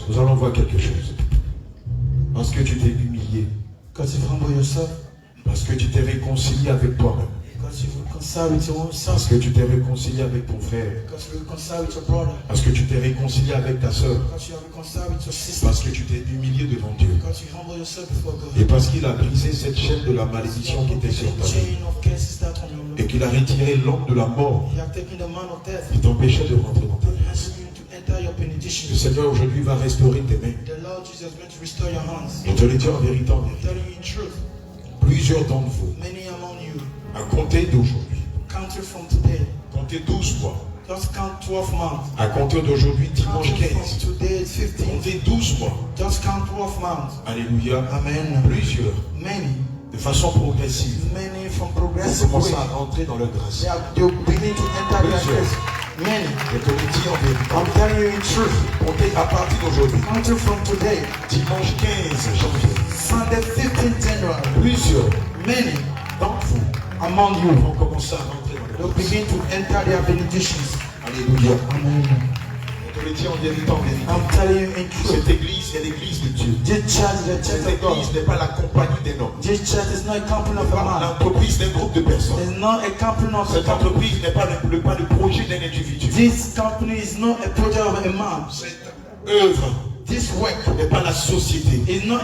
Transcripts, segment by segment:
Nous allons voir quelque chose. Parce que tu t'es humilié. Because you humble yourself. Parce que tu t'es réconcilié avec toi-même. Because you reconcile with your own self. Parce que tu t'es réconcilié avec ton frère. Because you reconcile with your brother. Parce que tu t'es réconcilié avec ta soeur. Because you are reconciled with your sister. Parce que tu t'es humilié devant Dieu. Because you humble yourself before God. Et parce qu'il a brisé cette chaîne de la malédiction qui était sur ta vie. Chain of curses that on your life. Et qu'il a retiré l'homme de la mort You have taken the man of death. qui t'empêchait de rentrer dans ta vie. Le Seigneur aujourd'hui va restaurer tes mains. Je te le dis en vérité, en vérité. Plusieurs d'entre vous, à compter d'aujourd'hui, comptez 12 mois. Just count 12 months. À compter d'aujourd'hui, dimanche 15. Today is 15. Comptez 12 mois. Just count 12 months. Alléluia. Amen. Plusieurs. Many. De façon progressive. Many from Ils progressive commencent way. à rentrer dans leur grâce. They are beginning to enter their grace. Many. Je te le dis en vérité. I'm telling you in truth. Comptez à partir d'aujourd'hui. Counting from today. Dimanche 15 janvier. Sunday 15 January. Plusieurs. Many. D'entre vous. Among you. Vont commencer à rentrer dans leur They'll grâce. begin to enter their benedictions. Alléluia. Amen. Je te le dis en vérité, en vérité. I'm telling you in truth. Cette église est l'église de Dieu. This church is the church Cette of God. église n'est pas la compagnie d'un homme. This church is not a company of a man. L'entreprise d'un groupe de personnes. It's not a company of a Cette company. entreprise n'est pas le projet d'un individu. This company is not a project of a man. Cette œuvre This work n'est pas la société is not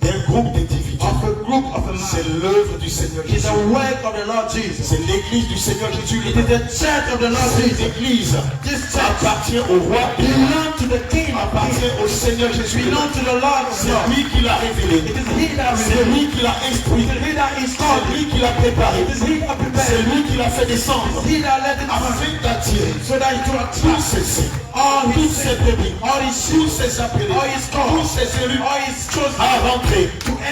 d'un groupe d'individus. of a group of a C'est man. l'œuvre du Seigneur It's Jésus. the work of the Lord Jesus. C'est l'église du Seigneur Jésus. It is the church of the Lord Cette Jesus. église This church appartient au roi, belongs to the King of appartient Kings. au Seigneur Jésus. Belongs to the Lord of C'est Lords. lui qui l'a révélé. It is He that C'est revealed. lui qui l'a instruit. It is He that C'est installed. lui qui l'a préparé. It is He that C'est prepared. lui qui l'a fait descendre He that let it come. afin d'attirer So that it will tous attract ses saints, all tous His ses saints, brebis, all His tous sheep, ses appelés, all His tous called, ses élus all His chosen, à rentrer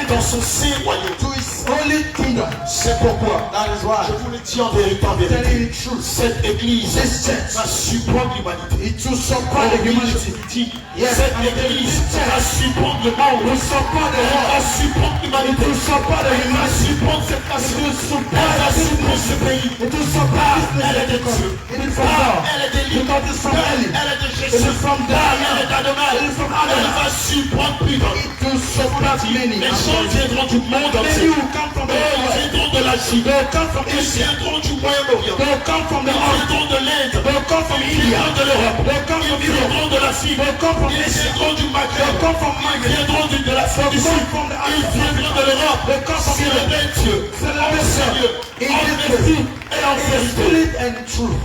dans son saint royaume. to His holy kingdom. C'est pourquoi, That is why. je vous le dis en vérité, en Telling vérité, you the truth. cette église This church va surprendre l'humanité. it will support the humanity. Yes, Cette and église this church va surprendre le monde. will support the Elle va world. surprendre It l'humanité. will support the Elle va humanity. surprendre cette It nation. will Elle support va this surprendre ce nation. pays. It will support this Elle est de nation. Dieu. It is from God. Elle est d'Élie. Because it's from Eli. Elle est de It Jésus. is from Elle Daniel. est d'Adonai. It is from Elle Adonai. va surprendre plus d'un. It will support many. Les gens viendront du monde Many entier. will come from the Ils world. viendront de l'Asie. They will come from Ils Asia. viendront du Moyen-Orient. They will come from the Ils Orient. viendront de l'Inde. They will come from Ils India. viendront de l'Europe. They will come Ils from Europe. viendront de l'Afrique. They will come from Ils Asia. viendront du They Maghreb. will come from Ils Maghreb. viendront de l'Afrique du They will Sud. come from the Ils Africa. viendront de l'Europe. They will come from C'est le Europe. même Dieu. C'est le En même sérieux. Dieu. En In esprit et en In vérité. spirit and truth.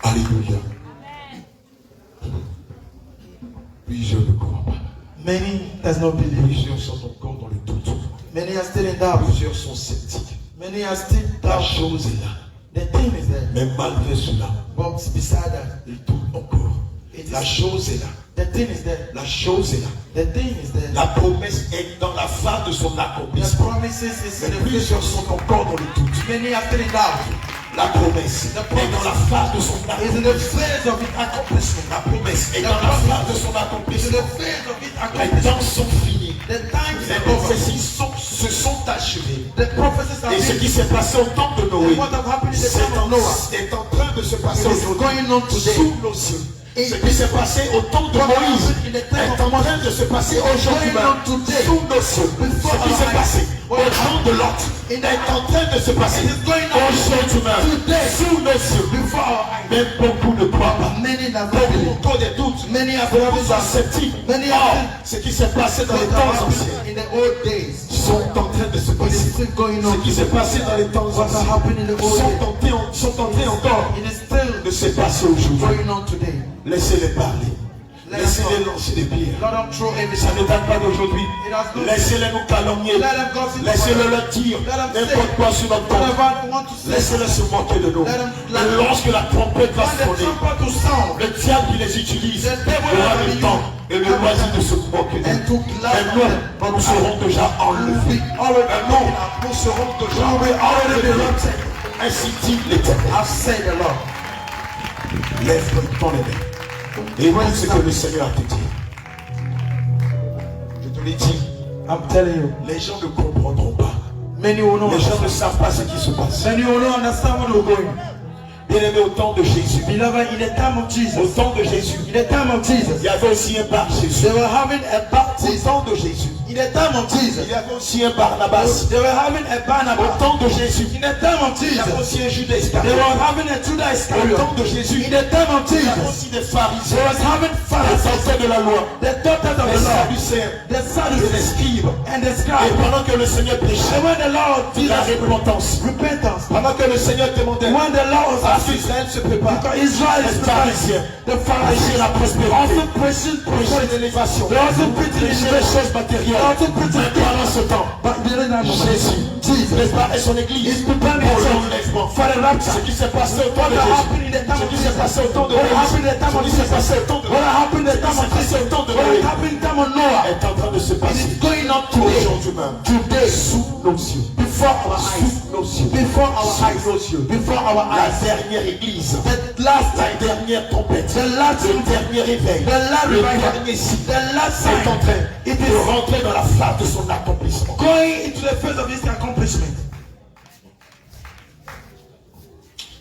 Alléluia. Plusieurs ne croient pas. Many does not believe. Plusieurs sont encore dans le doute. Many are still in doubt. Plusieurs sont sceptiques. Many are still La doubt. chose est là. The thing is there. Mais malgré cela, But beside that, ils doutent encore. it La is, chose est là. the thing is there. La chose est là. The thing is there. La promesse est dans la phase de son The accomplissement. promises is Mais in the plusieurs future. sont encore dans le doute. Many are still in doubt. La promesse est dans la phase de son It's in the accomplissement. phase of its accomplishment. La promesse est dans la phase de son It's in accomplissement. the phase of its Les accomplishment. temps sont finis. The times Les are over. prophéties se sont achevées. The prophecies are Et ce qui finished. s'est passé au temps de Noé And what have happened in the time of Noah est en train de se passer is aujourd'hui going on today. sous nos yeux. Ce qui s'est passé au temps de Moïse est en train de se passer aujourd'hui même sous nos yeux. Ce qui s'est passé au temps de Lot est en train de se passer aujourd'hui même sous nos yeux. Before our eyes. Mais beaucoup ne croient pas. Many have Beaucoup believed. ont encore des doutes. Many have Beaucoup believed sont sceptiques. Many Or, have ce qui s'est passé dans les temps anciens in the old days. sont en train de se It is passer. still going on. Ce qui s'est passé dans les temps What anciens happened in the old days. sont en train encore It is still de se passer aujourd'hui. going on today. Laissez-les parler. Laissez-les lancer des pierres. Let them throw everything. Ça ne date pas d'aujourd'hui. It has no- Laissez-les nous calomnier. Let them gossip. Laissez-le leur dire Let them n'importe quoi sur notre compte. whatever they want to say. Laissez-les se moquer de nous. Et lorsque la trompette va When the sonner, trumpet will sound, le diable qui les utilise aura le temps et le loisir de se moquer de and nous. to Et nous serons déjà enlevés. Et nous serons déjà enlevés. Ainsi dit l'Éternel. I've said the Lord. Lève ton aîné. Et écoute ce que le Seigneur a te dit. Je te l'ai dit, I'm telling you. les gens ne comprendront pas. Many will not Les gens ne understand. savent pas ce qui se passe. Many will not understand what we're going. Bien-aimé, au temps de Jésus, Beloved, in the time of au Jesus, temps de Jésus, in the time of Jesus, il y avait aussi un bar Jésus. they were having a Au baptism. temps de Jésus, In the time of Jesus, il y avait aussi un Barnabas. they were having a Au Barnabas. temps de Jésus, In the time of il y avait Jesus, aussi un Judas they Iscariot. were having a Judas Au Iscariot. temps de Jésus, In the time of il y avait Jesus, aussi des they pharisiens, was having des Pharisees, anciens de la loi, the daughters of des the Lord, Sadducéens, the et des Sadducees, scribes. and the Et scribes. pendant que le Seigneur And prêchait when the Lord did la that repentance, repentance, pendant que le Seigneur demandait when the Lord was à asking, Israël se prépare, because Israel is les preparing, pharisiens, the prêcher Pharisees la prospérité, also preaching prêcher l'élévation, They also preaching prêcher les choses They matérielles. also preaching Mais pendant ce temps, But during that moment, Jésus Jesus préparait son église is preparing pour himself l'enlèvement. for the rapture. Ce qui s'est passé au temps What de happened in the Jésus, time ce of qui s'est Jesus? passé au temps de What Moïse, happened in the time ce of qui s'est Jesus? passé au temps de What happened in the time of ce qui s'est passé au Jesus? temps de What Noé happened in the time of Noah? est en train de se It passer is going on today, aujourd'hui même, today, sous nos yeux, before our eyes, sous nos yeux, before our sous eyes, nos yeux. before our La eyes. dernière église, The last la time, dernière trompette, the last le time, dernier réveil, the last le revival, dernier signe the last est en sign, train it de is rentrer dans la phase de son accomplissement. going into the phase of this accomplishment.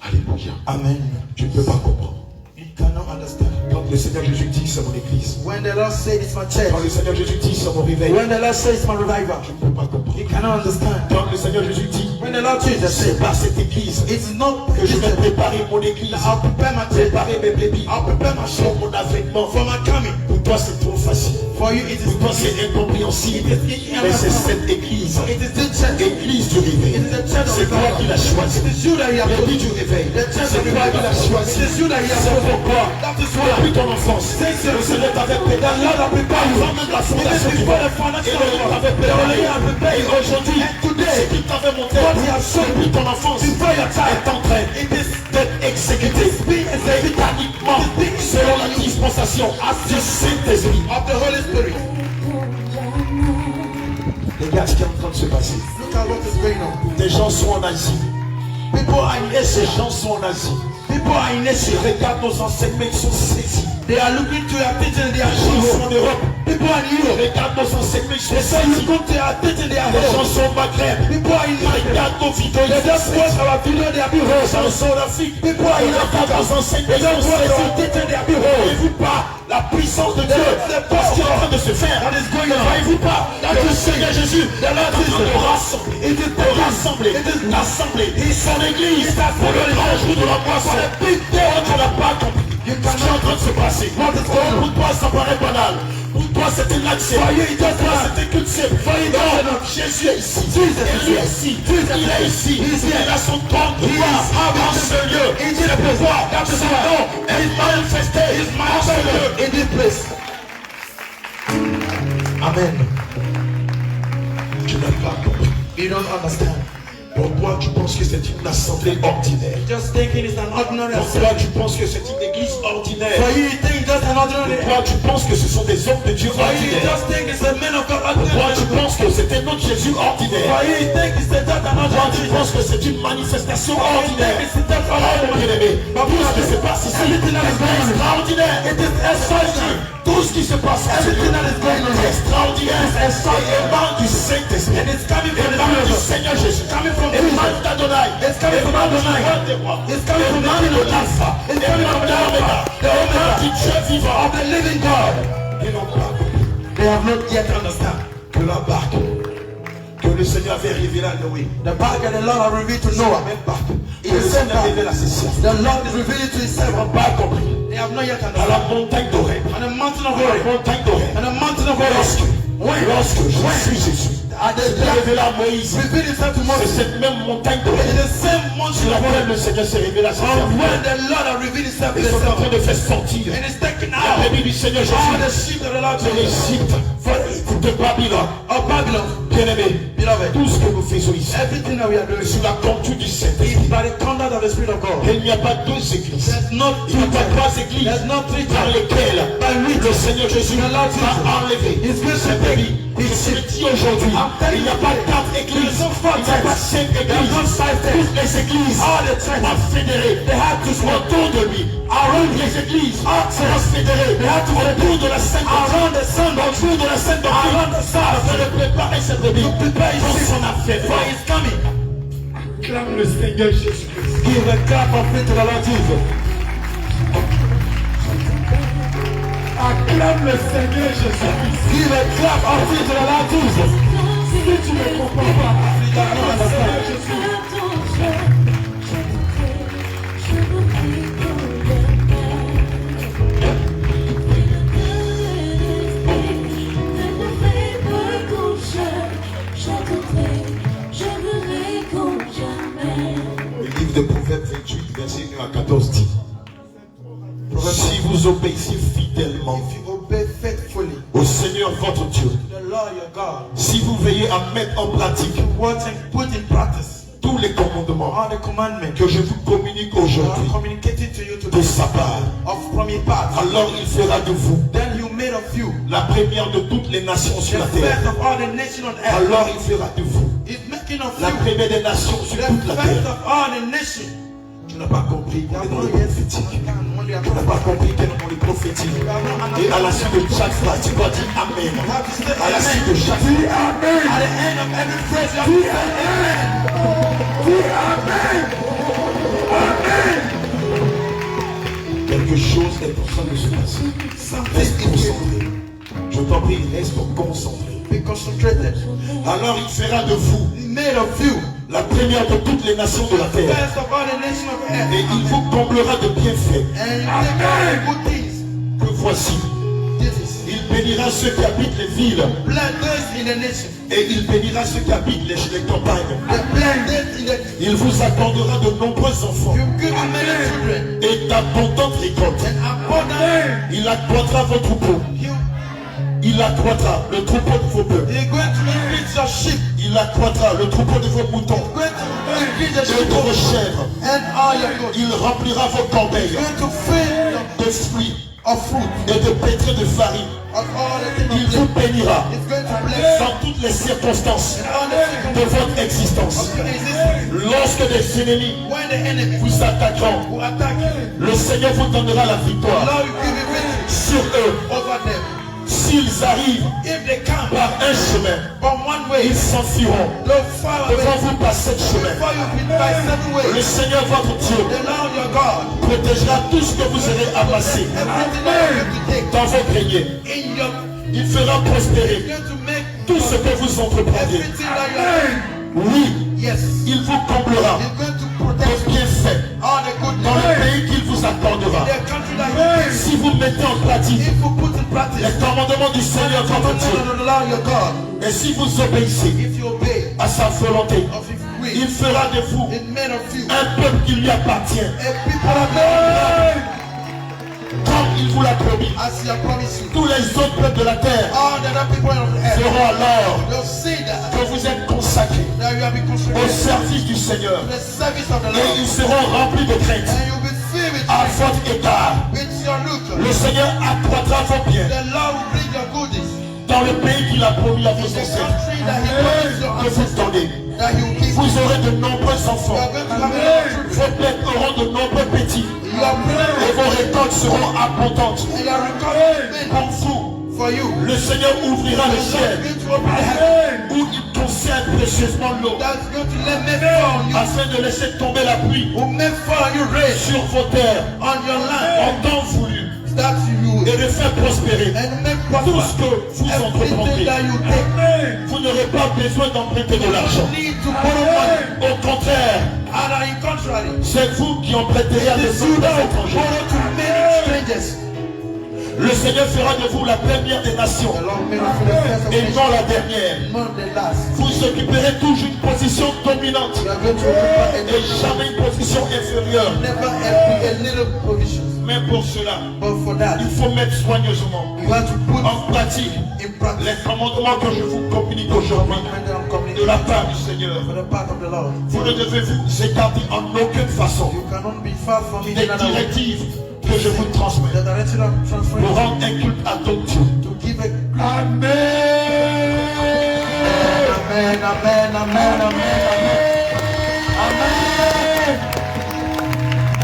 Alléluia. Amen. Tu ne peux pas comprendre. You cannot understand. Quand le Seigneur Jésus dit c'est mon église, When the Lord said it's my church, quand le Seigneur Jésus dit c'est mon réveil, when the Lord says it's my revival, tu ne peux pas comprendre. you cannot understand. Quand le Seigneur Jésus dit When the Lord Jesus c'est said, par cette église it's not que je vais préparer mon église, I'll prepare my church, préparer mes bébés, I'll prepare my sur soul mon avènement. for my coming. Pour toi c'est trop facile. For you it is Pour toi c'est incompréhensible. Mais c'est cette église, it is the church. église du réveil. It is the church of C'est toi qui l'as choisi. It is you that you have L'église chosen. du réveil. The church C'est of toi qui l'as choisi. It is you that you have C'est chosen. pourquoi That is why depuis ton enfance, le Seigneur t'avait préparé. the Lord has prepared you. Avant même la fondation du before the monde. foundation Et of the le world. t'avait The préparé. Lord has prepared Et you. aujourd'hui, And today, ce qu'il t'avait montré what he has shown depuis ton enfance before your time, est en train d'être exécuté mécaniquement selon la dispensation du Saint-Esprit. of the Holy Spirit. Regarde ce qui est en train de se passer. Look at what is going on. Des gens sont en Asie. People are in Ces Asia. gens sont en Asie. People are in Asia. Regarde nos enseignements, ils sont saisis. They are looking to your teaching. They are Les gens sont en Europe. Europe. People are in Europe. Regarde nos enseignements, ils sont They say you saisis. go to your teaching. They are Les gens Europe. sont au Maghreb. People are in Maghreb. Regarde nos vidéos, They ils sont just watch saisis. our video. They are being Les gens heard. sont en Afrique. People are in Regarde Africa. nos enseignements, They ils just sont watch our saisis. teaching. They are being heard. Voyez-vous pas la puissance de Dieu? Ce qui est en train de se faire. That is going on. Voyez-vous pas que le Seigneur Jésus est en train de rassembler, It is de rassembler, d'assembler son église pour le grand jour de la moisson. Oh, tu n'as pas compris ce qui est en train de se passer. Pour toi, ça paraît banal. Pour toi, c'est un accès. Pour toi, c'est un culte simple. Non, Jésus est ici. Il est ici. Il est ici. Il a son trône de gloire dans ce lieu. Il est le pouvoir dans ce nom. Il est manifesté dans ce lieu. In this place. Amen. Tu n'as pas compris. You don't understand. Pour toi, tu penses que c'est une assemblée ordinaire. Just thinking it's an ordinary Pour assembly. toi, tu penses que c'est une église ordinaire. For you, you think just an ordinary. Pour toi, tu penses que ce sont des hommes de Dieu For you, you ordinaires. just think it's a man of God Pour toi, tu ordinary. penses que c'est un autre Jésus For ordinaire. you, you think it's just an Toi, tu ordinary. penses que c'est une manifestation ordinaire. It's just Oh, an mon bien-aimé, tout ce qui se passe ici est extraordinaire. It is extraordinary. Tout ce qui se passe ici Everything that is going on est here extraordinaire. is extraordinary. Et émane du Saint-Esprit. And it's coming from the Émane du Lord. Seigneur Jésus. Coming from Émane d'Adonai. It's coming from Émane du Adonai. roi des rois. It's coming from Émane de Adonai. l'Alpha. It's coming from Émane de the l'Oméga. Alpha, the Omega. Émane du Dieu vivant. Of the living God. Ils n'ont pas compris They have not yet understand. que la barque que le Seigneur avait révélée à Noé, The bark that the Lord has revealed to la Noah. même barque que It le is the Seigneur bark. révèle à ses servants. The Lord is revealing to his Ils n'ont servant. pas compris. They have not yet À understood. la montagne d'Oreb. On the mountain of À la Horeb. montagne d'Oreb. On the mountain of Lorsque Horeb. Jésus, s'est révélé à Moïse. revealed himself to Moses. C'est cette même montagne de It is the same mountain sur of laquelle God le Seigneur s'est révélé à ses on serviteurs. when the Lord has revealed himself to Ils the sont en train servant. de faire sortir And it's taken la out brebis du Seigneur all the Jésus sheep that the Lord de took l'Égypte, de Babylone. of Babylon. Bien-aimés, Beloved, tout ce que nous faisons ici, everything that we are doing sous la conduite du is Saint-Esprit. by the conduct of the Spirit of God. Il n'y a pas deux églises. There's not Il n'y two a pas churches. trois églises There's not three par churches. lesquelles le Seigneur Jésus va enlever ses brebis. Je te dis aujourd'hui, il n'y a pas quatre églises, il n'y a pas cinq églises. Toutes les églises seront fédérées autour de lui. Les églises seront fédérées autour de la Sainte Doctrine, autour de la Sainte Doctrine, afin de préparer ses brebis pour son affaire. Acclame le Seigneur Jésus-Christ. Give a clap of faith to the Lord Jesus. Acclame le Seigneur Jésus-Christ. Give a clap of faith to the Lord Jesus. Si tu ne comprends pas, acclame le Seigneur Jésus-Christ. Le livre de Proverbes 28, verset 1 à 14 dit: si vous obéissez fidèlement If you obey faithfully au Seigneur votre Dieu, the Lord your God, si vous veillez à mettre en pratique watch and put in practice tous les commandements all the commandments que je vous communique that are aujourd'hui communicated to you de today sa part, from your part, alors il fera de vous then you made of you la première de toutes les nations sur the la terre. first of all the nations on earth. Alors il fera de vous It's making of la you première des nations sur the toute la first terre. of all the nations. Tu n'as pas compris You qu'on have est dans not le yet prophétique. only a Tu n'as pas compris qu'on est dans le prophétique. Et à la suite de chaque phrase, tu dois dire Amen. You have to say À la suite de amen. chaque phrase, Amen. At the end of every phrase, you have to say amen. Quelque chose est en train de se passer. Reste concentré. Je t'en prie, reste concentré. Be concentrated. Alors il fera de vous He made of you la première de toutes les nations de la terre. first of all the nations of earth. Et il vous comblera de bienfaits. And you take all the good things. Que voici, This is il bénira ceux qui habitent les villes. bless those in the nation. Et il bénira ceux qui habitent les campagnes. The bless those in the Il vous accordera de nombreux enfants you give you many children. et d'abondantes récoltes. And abundant Il accroîtra vos troupeaux. Il accroîtra le troupeau de vos bœufs. He's going to increase your sheep. Il accroîtra le troupeau de vos moutons He's going to increase the et sheep de vos chèvres. and all your goats. Il remplira vos corbeilles He's going to fill de fruits of fruit et de pétrés de farine. of all the things Il of vous blessing. bénira He's going to bless dans toutes les circonstances all the de circumstances votre existence. of your existence. Lorsque des ennemis When the enemy vous attaqueront, will attack you, le Seigneur vous donnera la victoire Lord will give you victory sur eux. over them. S'ils arrivent If they come par un chemin, from one way, ils s'enfuiront. they'll far away. Devant vous par sept chemins. Before you be by seven Le ways, Seigneur votre Dieu the Lord your God, protégera tout ce que vous aurez amassé everything that you have to take dans vos greniers. in your, Il fera prospérer you're going to make tout ce que vous entreprendrez. everything that you have. Oui, Yes, il vous comblera He's going to de protect bienfaits all the good dans le things pays qu'il vous accordera. in the country that you Si vous mettez en pratique If you put in practice les commandements du Seigneur the votre Dieu, commandment of the Lord your God, et si vous obéissez if you obey à sa volonté, of His il will, fera de vous it made of you un peuple qui lui appartient, a people of God, comme il vous l'a promis. as He has promised you. Tous les autres peuples de la terre All the other people of the earth, verront alors they'll see that que vous êtes consacrés that you have been au consecrated service du Seigneur, to the service of the et ils Lord, seront remplis de crainte. and you'll be filled with À votre égard, with your look. le Seigneur accroîtra vos biens The Lord will bring your goodies dans le pays qu'il a promis à in vos the ancêtres country that He promised your que vous ancestors donnez. that He will give you. Vous aurez de nombreux You enfants. are going to have a lot of children. Vos bêtes auront de nombreux petits. You are Et pregnant vos récoltes seront abondantes. and you are recovering Pour vous, for you. le Seigneur ouvrira le The Lord ciel is going to open the heaven. où il conserve précieusement l'eau That's going to let me fall on you. afin de laisser tomber la pluie Will make fall on you rain sur vos terres on your land. en temps voulu That you et de faire prospérer and make tout prosper ce que vous everything entreprendrez. that you take. Vous n'aurez pas besoin d'emprunter de l'argent. You need to borrow money. Au contraire, And on the contrary, c'est vous qui emprunterez à des this you soldats don't étrangers. borrow to many strangers. Le Seigneur fera de vous la première des nations The Lord made us the first of et non nations, la dernière. not the last. Vous occuperez toujours une position dominante You are going to occupy et jamais une position inférieure. never a little provision. Mais pour cela, But for that, il faut mettre soigneusement you have to put en pratique in practice les commandements que je vous communique aujourd'hui the de communication la part du Seigneur. for the part of the Lord. Vous ne devez vous écarter en aucune façon You cannot be far from it des in another way. directives que je vous transmets The direction of pour transferring rendre un culte à d'autres dieux. to give a Amen. amen, amen, amen, amen,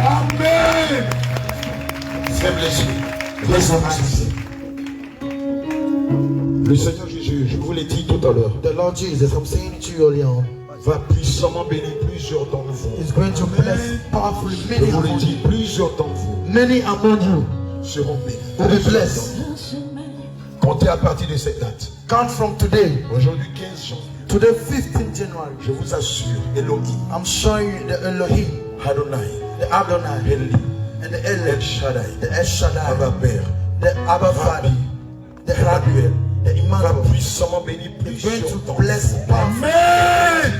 Amen. Faiblesse. Le Seigneur Jésus, je vous l'ai dit tout à l'heure, The Lord Jesus, I'm saying it to you earlier on, va puissamment bénir plusieurs d'entre vous. is going to bless powerfully Je many vous l'ai among dit, you. plusieurs d'entre vous Many among you seront bénis. will be blessed. Comptez à partir de cette date. Count from today, Aujourd'hui 15 janvier. today 15th January. Je vous assure, Elohim, I'm showing you the Elohim, Adonai, the Adonai, Eli, and the El El, Shaddai, the El Shaddai, Abba Père, the Abba Father, the Emmanuel, the va Emmanuel, puissamment bénir going plusieurs to d'entre vous. bless powerfully.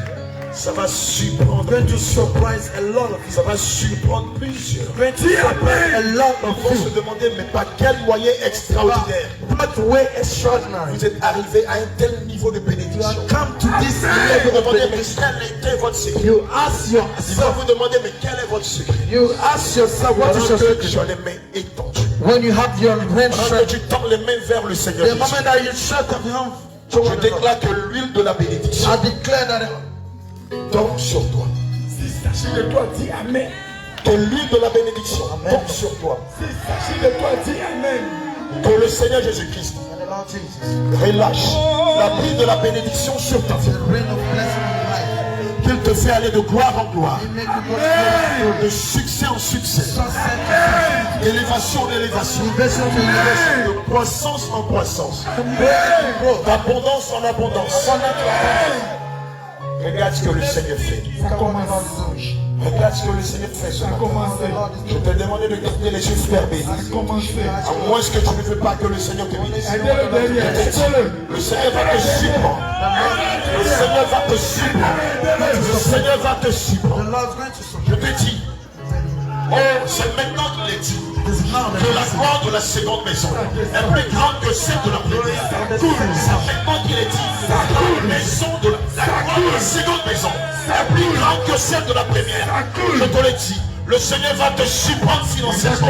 Ça va surprendre, Going to surprise a lot of you. ça va surprendre plusieurs. Going to surprise a lot Ils of vont se you. demander, mais par quel moyen extraordinaire What way extraordinary. vous êtes arrivé à un tel niveau de You bénédiction. have come to this Vous level vous of demandez, mais benediction. quel était votre secret? You ask Ils vont yourself, vous demander, mais quel est votre secret? you ask yourself, what is Pendant your que secret? tu as les mains étendues, When you have your hand pendant que stretched, tu tends les mains vers le Seigneur the Jésus, moment that you stretch your hand je toward the Lord, déclare que l'huile de la bénédiction I declare that tombe sur toi. S'il s'agit de toi, dis Amen. Que l'huile de la bénédiction Amen. tombe sur toi. S'il s'agit de toi, dis Amen. Que le Seigneur Jésus-Christ the Lord Jesus, relâche la pluie de la bénédiction sur ta vie. the rain of blessing in life, Qu'il te fait aller de gloire en gloire, He make you go to de succès en succès, success, d'élévation en élévation, elevation to elevation, de croissance en croissance, growth to growth, d'abondance en abondance. abundant to abundance. Regarde ce que le Seigneur fait. Ça commence. Regarde ce que le Seigneur fait ce Ça a matin. commencé. Je te demandé de garder les yeux fermés. Ça a commencé. À moins que tu ne veux pas que le Seigneur te bénisse. Aidez-le derrière. Aidez-le. Le Seigneur va te surprendre. Le Seigneur va te surprendre. Le Seigneur va te The surprendre. Lord's going to Je surprise te dis, oh, c'est maintenant qu'il est dit this now. que la gloire de la seconde maison est plus grande que celle de la première. C'est maintenant qu'il est dit que la maison de la gloire de la seconde maison est plus grande que celle de la première. Je te l'ai dit, le Seigneur va te surprendre financièrement.